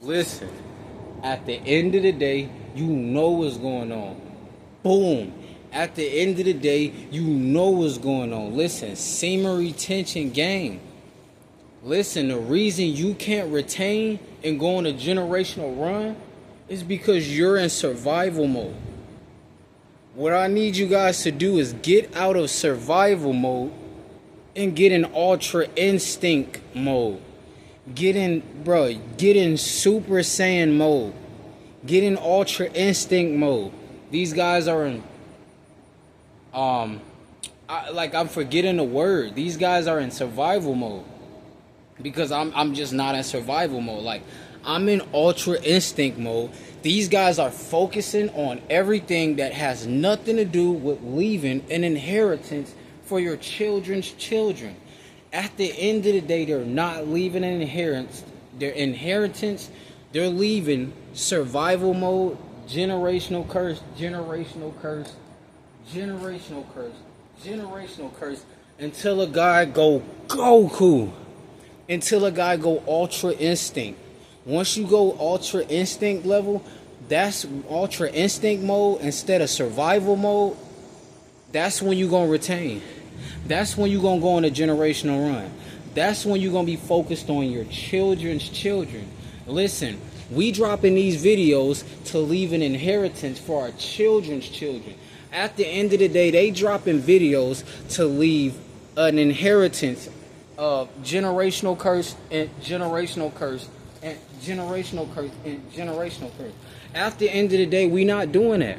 Listen, at the end of the day, you know what's going on. Boom. At the end of the day, you know what's going on. Listen, semen retention game. Listen, the reason you can't retain and go on a generational run is because you're in survival mode. What I need you guys to do is get out of survival mode and get in ultra instinct mode. Get in Super Saiyan mode. Get in ultra instinct mode. These guys are in I'm forgetting the word. These guys are in survival mode. Because I'm just not in survival mode. Like, I'm in ultra instinct mode. These guys are focusing on everything that has nothing to do with leaving an inheritance for your children's children. At the end of the day, they're not leaving an inheritance. They're leaving survival mode, generational curse, generational curse, generational curse, generational curse, until a guy go Goku. Until a guy go ultra instinct. Once you go ultra instinct level, that's ultra instinct mode instead of survival mode. That's when you're going to retain. That's when you're going to go on a generational run. That's when you're going to be focused on your children's children. Listen, we dropping these videos to leave an inheritance for our children's children. At the end of the day, they dropping videos to leave an inheritance of generational curse and generational curse and generational curse and generational curse. At the end of the day, we not doing that.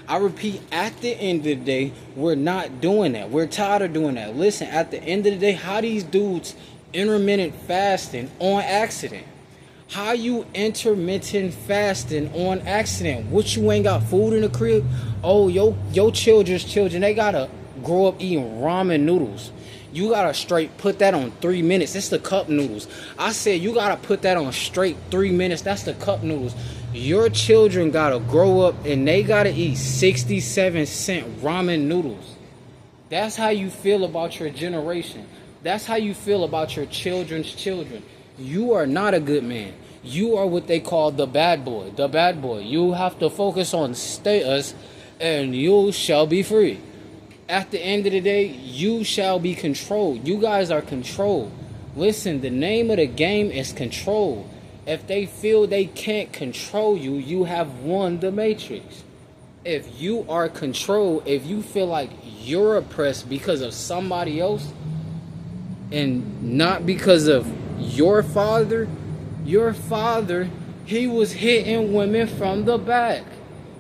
I repeat, at the end of the day, we're not doing that. We're tired of doing that. Listen, at the end of the day, how these dudes intermittent fasting on accident? How you intermittent fasting on accident? What, you ain't got food in the crib? Oh, your children's children, they gotta grow up eating ramen noodles. You gotta straight put that on 3 minutes. It's the cup noodles. I said you gotta put that on straight 3 minutes. That's the cup noodles. Your children gotta grow up and they gotta eat 67-cent ramen noodles. That's how you feel about your generation. That's how you feel about your children's children. You are not a good man. You are what they call the bad boy. The bad boy. You have to focus on status and you shall be free. At the end of the day, you shall be controlled. You guys are controlled. Listen, the name of the game is control. If they feel they can't control you, you have won the Matrix. If you are controlled, if you feel like you're oppressed because of somebody else and not because of your father, he was hitting women from the back.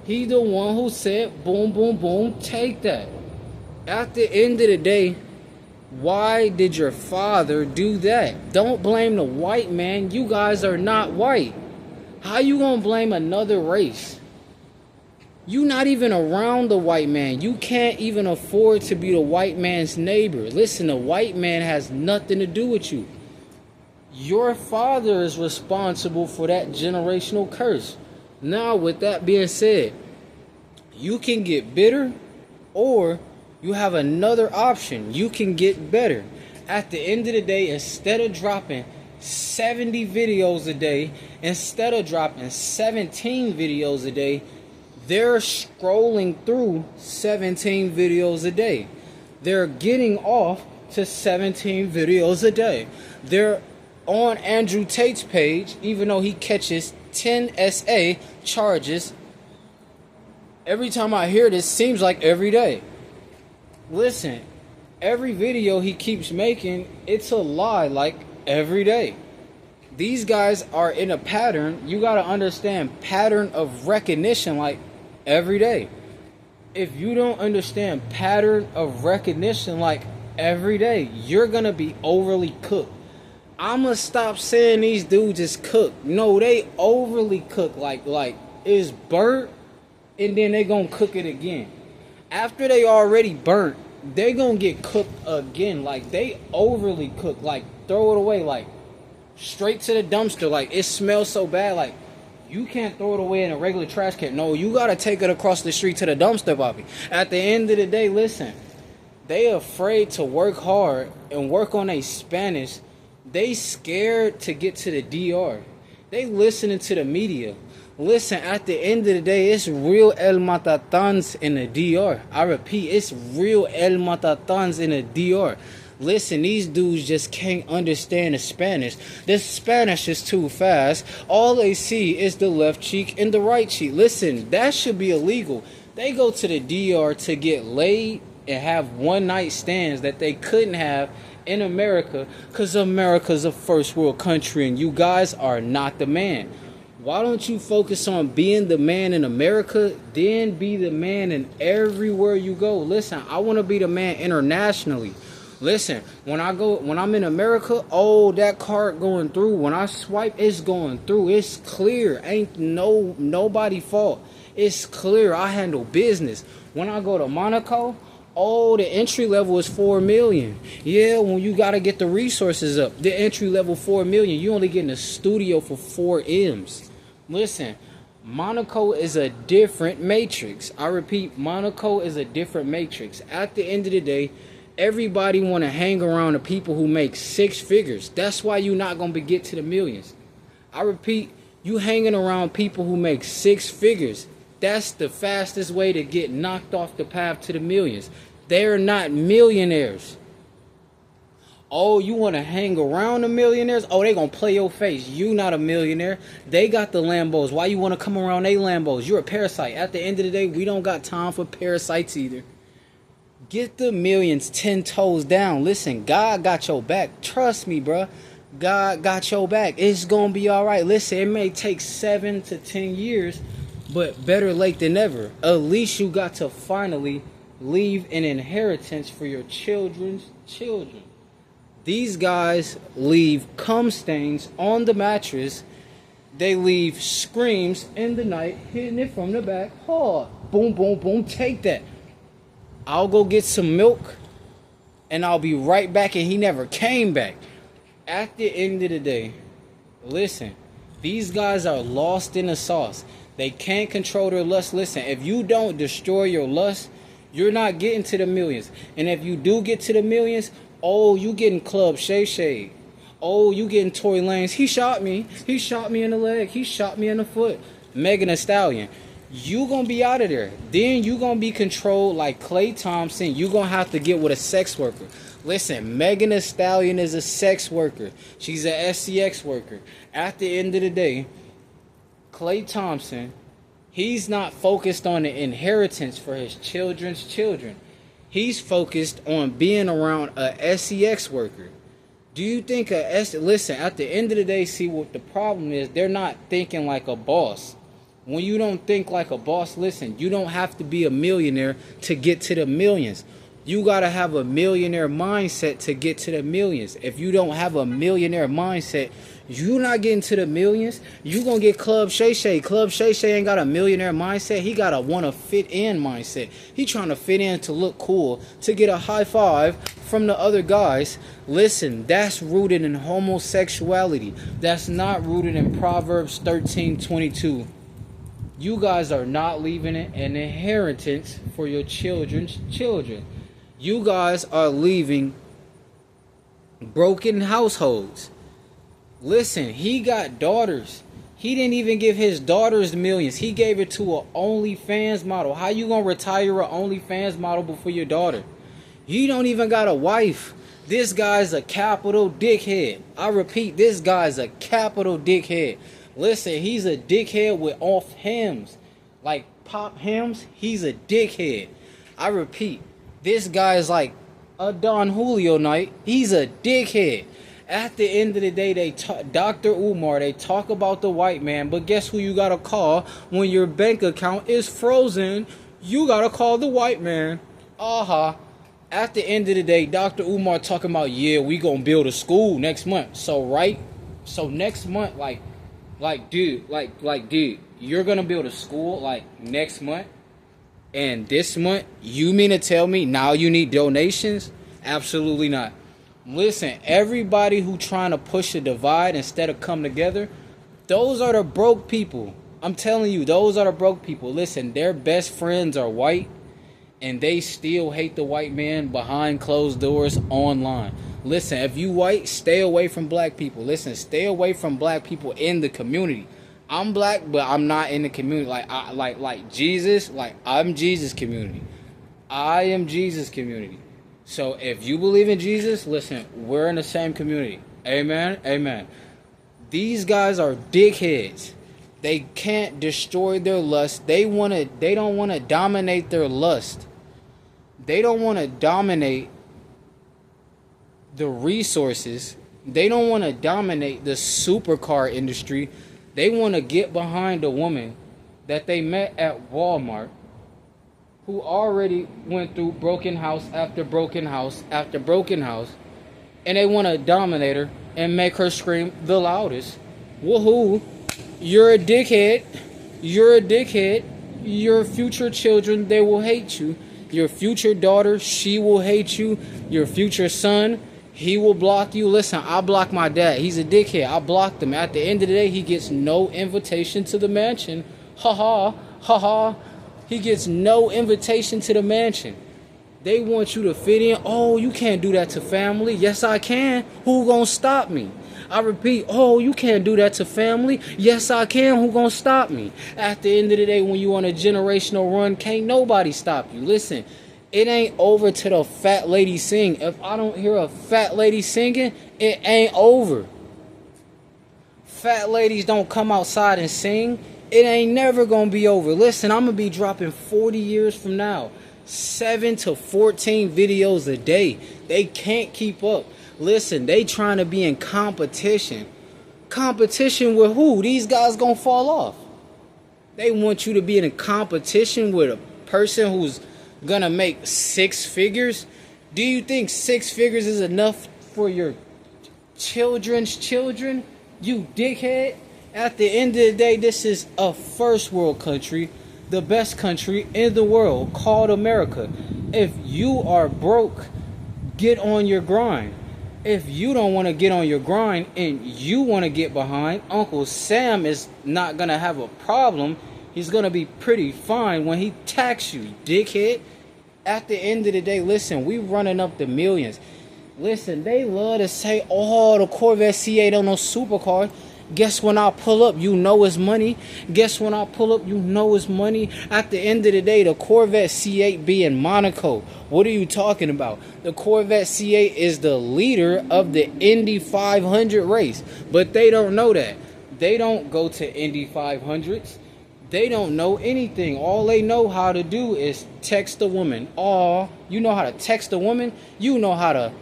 He the one who said, boom, boom, boom, take that. At the end of the day, why did your father do that? Don't blame the white man. You guys are not white. How you gonna blame another race? You not even around the white man. You can't even afford to be the white man's neighbor. Listen, the white man has nothing to do with you. Your father is responsible for that generational curse. Now, with that being said, you can get bitter, or you have another option. You can get better. At the end of the day, instead of dropping 70 videos a day, instead of dropping 17 videos a day, they're scrolling through 17 videos a day. They're getting off to 17 videos a day. They're on Andrew Tate's page, even though he catches 10 SA charges. Every time I hear this, seems like every day. Listen, every video he keeps making, it's a lie, like every day. These guys are in a pattern. You got to understand pattern of recognition, like every day. If you don't understand pattern of recognition, like every day, you're going to be overly cooked. I'm going to stop saying these dudes is cooked. No, they overly cooked, like it's burnt, and then they going to cook it again. After they already burnt, they gonna get cooked again. Like, they overly cooked. Like, throw it away. Like, straight to the dumpster. Like, it smells so bad. Like, you can't throw it away in a regular trash can. No, you gotta take it across the street to the dumpster, Bobby. At the end of the day, listen. They afraid to work hard and work on their Spanish. They scared to get to the DR. They listening to the media. Listen, at the end of the day, it's real El Matatans in the DR. I repeat, it's real El Matatans in the DR. Listen, these dudes just can't understand the Spanish. The Spanish is too fast. All they see is the left cheek and the right cheek. Listen, that should be illegal. They go to the DR to get laid and have one night stands that they couldn't have in America because America's a first world country and you guys are not the man. Why don't you focus on being the man in America, then be the man in everywhere you go? Listen, I want to be the man internationally. Listen, when I'm in America, oh, that card going through. When I swipe, it's going through. It's clear. Ain't nobody fault. It's clear. I handle business. When I go to Monaco, oh, the entry level is 4 million. Yeah, when you gotta get the resources up, the entry level 4 million. You only get in a studio for 4 M's. Listen, Monaco is a different matrix. I repeat, Monaco is a different matrix. At the end of the day, everybody want to hang around the people who make 6 figures. That's why you're not going to get to the millions. I repeat, you hanging around people who make 6 figures. That's the fastest way to get knocked off the path to the millions. They're not millionaires. Oh, you want to hang around the millionaires? Oh, they going to play your face. You not a millionaire. They got the Lambos. Why you want to come around they Lambos? You're a parasite. At the end of the day, we don't got time for parasites either. Get the millions 10 toes down. Listen, God got your back. Trust me, bro. God got your back. It's going to be all right. Listen, it may take 7 to 10 years, but better late than never. At least you got to finally leave an inheritance for your children's children. These guys leave cum stains on the mattress. They leave screams in the night, hitting it from the back. Oh, boom, boom, boom. Take that. I'll go get some milk and I'll be right back, and he never came back. At the end of the day, listen, these guys are lost in the sauce. They can't control their lust. Listen, if you don't destroy your lust, you're not getting to the millions. And if you do get to the millions, oh, you getting Club Shay Shay. Oh, you getting Tory Lanez. He shot me. He shot me in the leg. He shot me in the foot. Megan Thee Stallion. You gonna be out of there. Then you gonna be controlled like Klay Thompson. You gonna have to get with a sex worker. Listen, Megan Thee Stallion is a sex worker. She's a SCX worker. At the end of the day, Klay Thompson, he's not focused on the inheritance for his children's children. He's focused on being around a SEX worker. Do you think listen, at the end of the day, see what the problem is? They're not thinking like a boss. When you don't think like a boss, listen, you don't have to be a millionaire to get to the millions. You got to have a millionaire mindset to get to the millions. If you don't have a millionaire mindset, you're not getting to the millions. You going to get Club Shay Shay. Club Shay Shay ain't got a millionaire mindset. He got a want to fit in mindset. He trying to fit in to look cool, to get a high five from the other guys. Listen, that's rooted in homosexuality. That's not rooted in Proverbs 13:22. You guys are not leaving an inheritance for your children's children. You guys are leaving broken households. Listen, he got daughters. He didn't even give his daughters millions. He gave it to an OnlyFans model. How you gonna retire an OnlyFans model before your daughter? You don't even got a wife. This guy's a capital dickhead. I repeat, this guy's a capital dickhead. Listen, he's a dickhead with off hymns. Like pop hymns, he's a dickhead. I repeat, this guy is like a Don Julio night. He's a dickhead. At the end of the day, Dr. Umar, they talk about the white man, but guess who you gotta call when your bank account is frozen? You gotta call the white man. At the end of the day, Dr. Umar talking about, yeah, we gonna build a school next month. So next month, dude, you're gonna build a school like next month, and this month, you mean to tell me now you need donations? Absolutely not. Listen, everybody who trying to push a divide instead of come together, those are the broke people. I'm telling you, those are the broke people. Listen, their best friends are white, and they still hate the white man behind closed doors online. Listen, if you white, stay away from black people. Listen, stay away from black people in the community. I'm black, but I'm not in the community. Like Jesus, like I'm Jesus community. I am Jesus community. So if you believe in Jesus, listen, we're in the same community. Amen. Amen. These guys are dickheads. They can't destroy their lust. They don't want to dominate their lust. They don't want to dominate the resources. They don't want to dominate the supercar industry. They want to get behind a woman that they met at Walmart who already went through broken house after broken house after broken house, and they want to dominate her and make her scream the loudest. Woohoo! You're a dickhead. You're a dickhead. Your future children, they will hate you. Your future daughter, she will hate you. Your future son, he will block you. Listen, I blocked my dad. He's a dickhead. I blocked him. At the end of the day, he gets no invitation to the mansion. Ha ha, ha ha. He gets no invitation to the mansion. They want you to fit in. Oh, you can't do that to family. Yes, I can. Who gonna stop me? I repeat, oh, you can't do that to family. Yes, I can. Who gonna stop me? At the end of the day, when you on a generational run, can't nobody stop you. Listen, it ain't over till the fat lady sing. If I don't hear a fat lady singing, it ain't over. Fat ladies don't come outside and sing. It ain't never gonna be over. Listen, I'm gonna be dropping 40 years from now 7 to 14 videos a day. They can't keep up. Listen, they trying to be in competition. Competition with who? These guys gonna fall off. They want you to be in a competition with a person who's gonna make 6 figures. Do you think 6 figures is enough for your children's children? You dickhead. At the end of the day, this is a first world country, the best country in the world, called America. If you are broke, get on your grind. If you don't want to get on your grind and you want to get behind, Uncle Sam is not going to have a problem. He's going to be pretty fine when he tax you, dickhead. At the end of the day, listen, we running up the millions. Listen, they love to say, oh, the Corvette C8 on no supercar. Guess when I pull up, you know it's money. Guess when I pull up, you know it's money. At the end of the day, the Corvette C8 be in Monaco. What are you talking about? The Corvette C8 is the leader of the Indy 500 race. But they don't know that. They don't go to Indy 500s. They don't know anything. All they know how to do is text a woman. Oh, you know how to text a woman? You know how to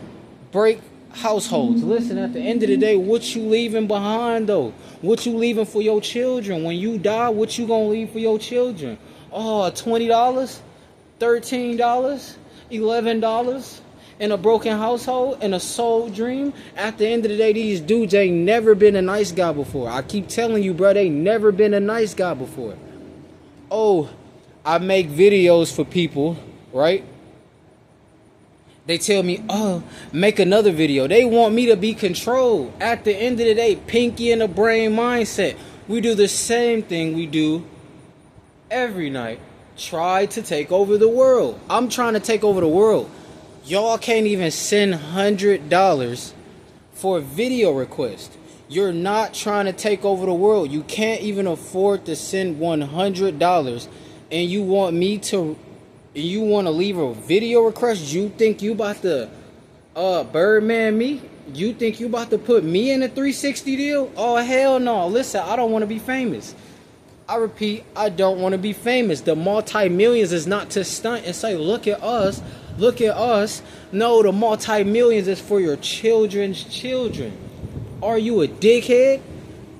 break households. Listen, at the end of the day, what you leaving behind though? What you leaving for your children? When you die, what you gonna leave for your children? Oh, $20, $13, $11 in a broken household, in a soul dream. At the end of the day, these dudes ain't never been a nice guy before. I keep telling you, bro, they never been a nice guy before. Oh, I make videos for people, right? They tell me, oh, make another video. They want me to be controlled. At the end of the day, pinky in the brain mindset. We do the same thing we do every night. Try to take over the world. I'm trying to take over the world. Y'all can't even send $100 for a video request. You're not trying to take over the world. You can't even afford to send $100, and you want me to... You want to leave a video request? You think you about to Birdman me? You think you about to put me in a 360 deal? Oh, hell no. Listen, I don't want to be famous. I repeat, I don't want to be famous. The multi-millions is not to stunt and say, look at us, look at us. No, the multi-millions is for your children's children. Are you a dickhead?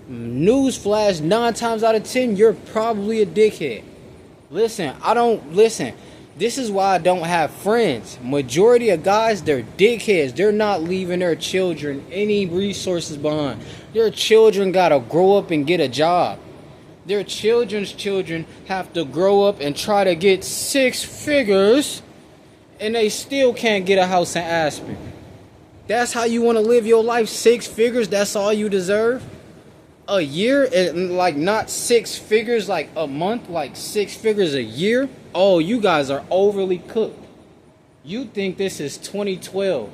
Newsflash, 9 times out of 10, you're probably a dickhead. Listen, this is why I don't have friends. Majority of guys, they're dickheads. They're not leaving their children any resources behind. Their children gotta grow up and get a job. Their children's children have to grow up and try to get 6 figures, and they still can't get a house in Aspen. That's how you want to live your life? 6 figures, that's all you deserve? A year, and like not 6 figures like a month, like 6 figures a year? Oh, you guys are overly cooked. You think this is 2012.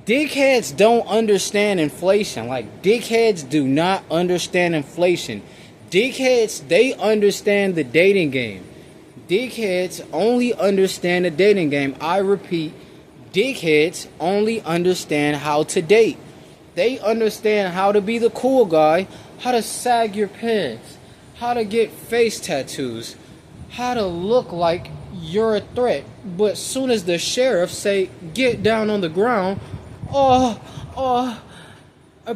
Dickheads don't understand inflation. Like, dickheads do not understand inflation. Dickheads, they understand the dating game. Dickheads only understand the dating game. I repeat, dickheads only understand how to date. They understand how to be the cool guy, how to sag your pants, how to get face tattoos, how to look like you're a threat. But soon as the sheriff say, get down on the ground, a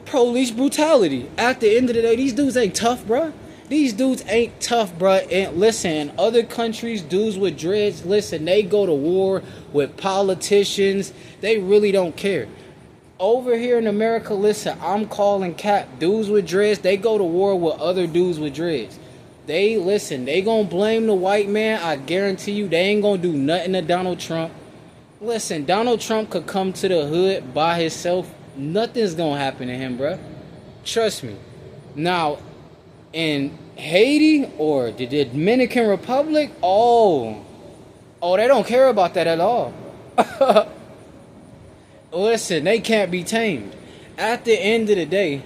police brutality. At the end of the day, these dudes ain't tough, bruh. These dudes ain't tough, bruh. And listen, in other countries, dudes with dreads, listen, they go to war with politicians. They really don't care. Over here in America, listen, I'm calling cap. Dudes with dreads, they go to war with other dudes with dreads. They gonna blame the white man. I guarantee you, they ain't gonna do nothing to Donald Trump. Listen, Donald Trump could come to the hood by himself. Nothing's gonna happen to him, bruh. Trust me. Now, in Haiti or the Dominican Republic, oh, they don't care about that at all. Listen, they can't be tamed. At the end of the day,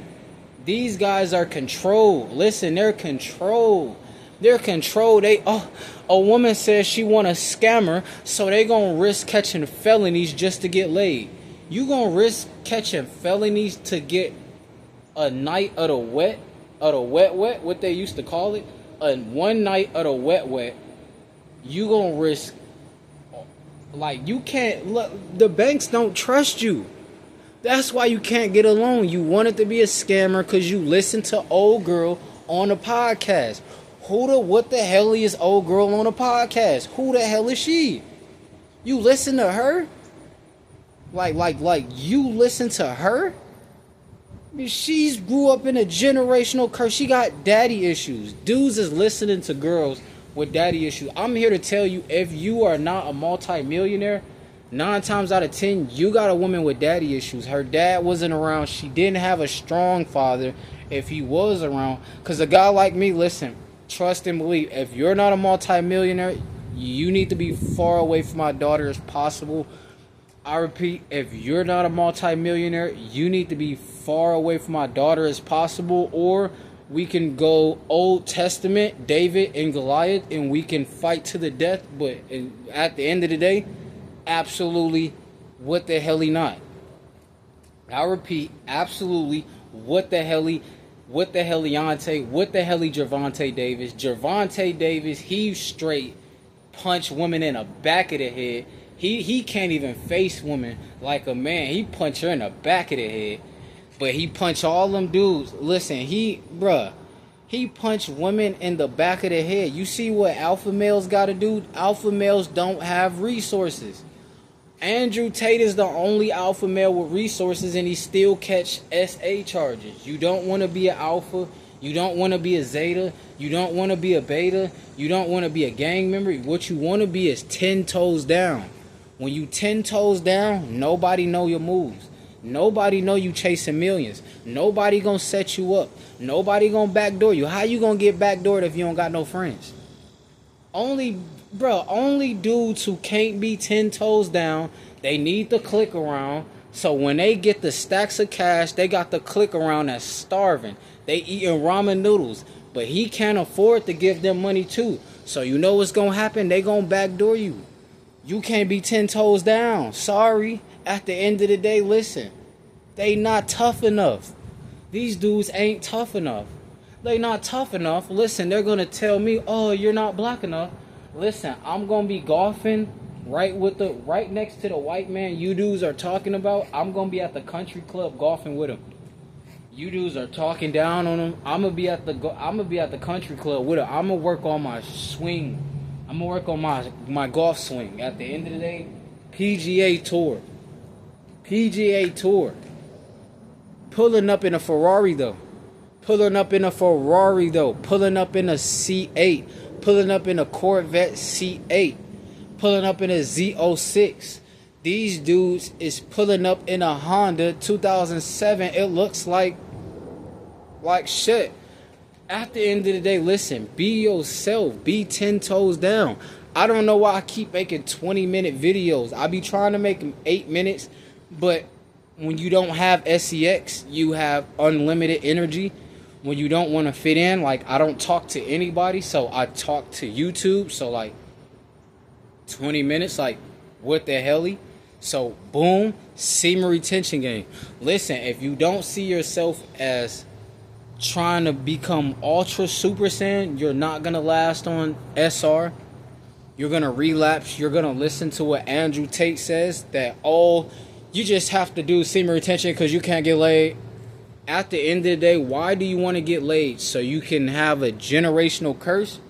these guys are controlled. Listen, they're controlled. They're controlled. A woman says she want a scammer, so they gonna risk catching felonies just to get laid. You gonna risk catching felonies to get a night of the wet, what they used to call it, one night of the wet. You gonna risk, like, you can't, look, the banks don't trust you. That's why you can't get a loan. You wanted to be a scammer because you listened to old girl on a podcast. What the hell is old girl on a podcast? Who the hell is she? You listen to her? Like you listen to her? She's grew up in a generational curse. She got daddy issues. Dudes is listening to girls with daddy issues. I'm here to tell you, if you are not a multi-millionaire, 9 times out of 10, you got a woman with daddy issues. Her dad wasn't around. She didn't have a strong father if he was around. Because a guy like me, listen, trust and believe, if you're not a multi-millionaire, you need to be far away from my daughter as possible. I repeat, if you're not a multi-millionaire, you need to be far away from my daughter as possible. Or we can go Old Testament, David and Goliath, and we can fight to the death. But at the end of the day, absolutely, what the hell he not? I repeat, absolutely, what the hell Leontay, what the hell Gervonta Davis? Gervonta Davis, he straight punch women in the back of the head. He can't even face women like a man. He punch her in the back of the head. But he punch all them dudes. Listen, he punch women in the back of the head. You see what alpha males got to do? Alpha males don't have resources. Andrew Tate is the only alpha male with resources, and he still catch SA charges. You don't want to be an alpha. You don't want to be a zeta. You don't want to be a beta. You don't want to be a gang member. What you want to be is 10 toes down. When you 10 toes down, nobody know your moves. Nobody know you chasing millions. Nobody gonna set you up. Nobody gonna backdoor you. How you gonna get backdoored if you don't got no friends? Only dudes who can't be 10 toes down, they need to click around. So when they get the stacks of cash, they got the click around that's starving. They eating ramen noodles, but he can't afford to give them money too. So you know what's gonna happen? They gonna backdoor you. You can't be 10 toes down. Sorry. At the end of the day, listen, they not tough enough. These dudes ain't tough enough. They not tough enough. Listen, they're going to tell me, oh, you're not black enough. Listen, I'm going to be golfing right next to the white man you dudes are talking about. I'm going to be at the country club golfing with him. You dudes are talking down on him. I'm going to be at the country club with him. I'm going to work on my swing. I'm going to work on my golf swing. At the end of the day, PGA Tour. Pulling up in a Ferrari though. Pulling up in a C8. Pulling up in a Corvette C8. Pulling up in a Z06. These dudes is pulling up in a Honda 2007. It looks like shit. At the end of the day, listen, be yourself. Be 10 toes down. I don't know why I keep making 20-minute videos. I be trying to make them 8 minutes, but when you don't have sex, you have unlimited energy. When you don't want to fit in, like, I don't talk to anybody, so I talk to YouTube. So, like, 20 minutes, like, what the helly? So, boom, semen retention game. Listen, if you don't see yourself as trying to become ultra super saiyan, you're not going to last on SR. You're going to relapse. You're going to listen to what Andrew Tate says, that, oh, you just have to do semen retention because you can't get laid. At the end of the day, why do you want to get laid? So you can have a generational curse?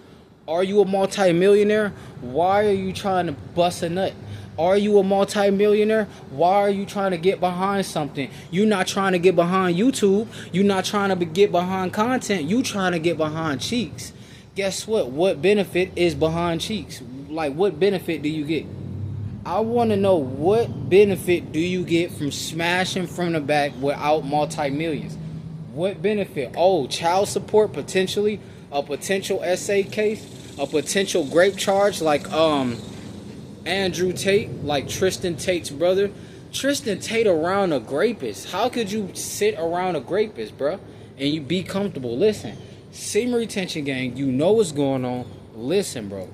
Are you a multi-millionaire? Why are you trying to bust a nut? Are you a multi-millionaire? Why are you trying to get behind something? You're not trying to get behind YouTube. You're not trying to get behind content. You trying to get behind cheeks. Guess what? What benefit is behind cheeks? Like, what benefit do you get? I want to know, what benefit do you get from smashing from the back without multi-millions? What benefit? Oh, child support, potentially. A potential essay case. A potential grape charge like Andrew Tate, like Tristan Tate's brother. Tristan Tate around a grapist. How could you sit around a grapist, bro, and you be comfortable? Listen, semen retention gang, you know what's going on. Listen, bro.